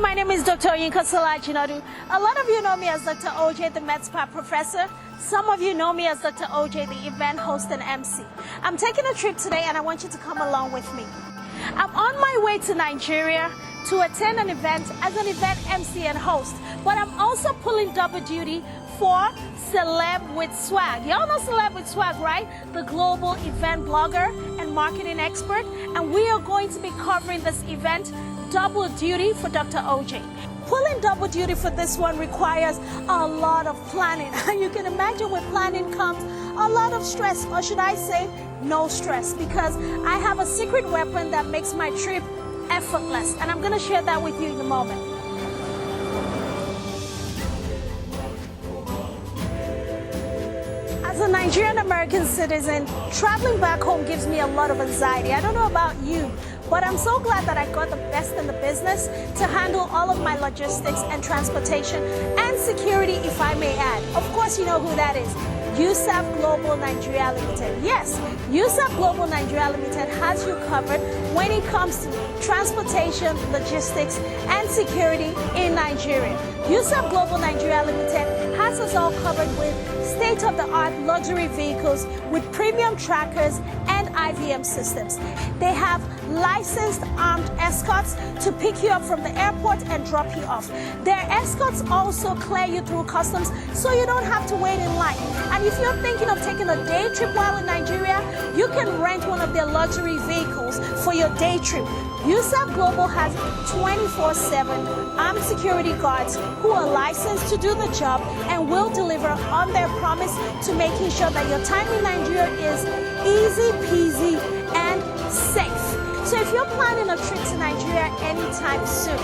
my name is Dr. Oyinka Solajinadu. A lot of you know me as Dr. OJ, the med spa professor. Some of you know me as Dr. OJ, the event host and MC. I'm taking a trip today and I want you to come along with me. I'm on my way to Nigeria to attend an event as an event MC and host, but I'm also pulling double duty for Celeb with Swag. Y'all know Celeb with Swag, right? The global event blogger and marketing expert. And we are going to be covering this event double duty for Dr. OJ. Pulling double duty for this one requires a lot of planning. You can imagine with planning comes a lot of stress, or should I say no stress, because I have a secret weapon that makes my trip effortless. And I'm going to share that with you in a moment. As a Nigerian American citizen, traveling back home gives me a lot of anxiety. I don't know about you, but I'm so glad that I got the best in the business to handle all of my logistics and transportation and security, if I may add. Of course, you know who that is. Usaf Global Nigeria Limited. Yes, Usaf Global Nigeria Limited has you covered when it comes to transportation, logistics, and security in Nigeria. Usaf Global Nigeria Limited has us all covered with state-of-the-art luxury vehicles with premium trackers and IVM systems. They have licensed armed escorts to pick you up from the airport and drop you off. Their escorts also clear you through customs so you don't have to wait in line. And if you're thinking of taking a day trip while in Nigeria, you can rent one of their luxury vehicles for your day trip. Usaf Global has 24/7 armed security guards who are licensed to do the job and will deliver on their promise to making sure that your time in Nigeria is easy peasy and safe. So if you're planning a trip to Nigeria anytime soon,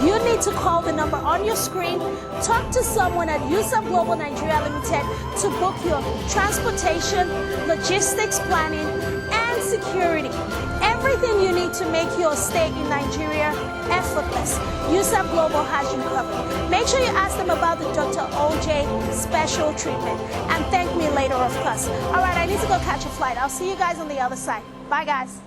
you need to call the number on your screen, talk to someone at Usaf Global Nigeria Limited to book your transportation, logistics planning, and security. Everything you need to make your stay in Nigeria effortless. Usaf Global has you covered. Make sure you ask them about the Dr. OJ special treatment and thank me later, of course. All right, I need to go catch a flight. I'll see you guys on the other side. Bye, guys.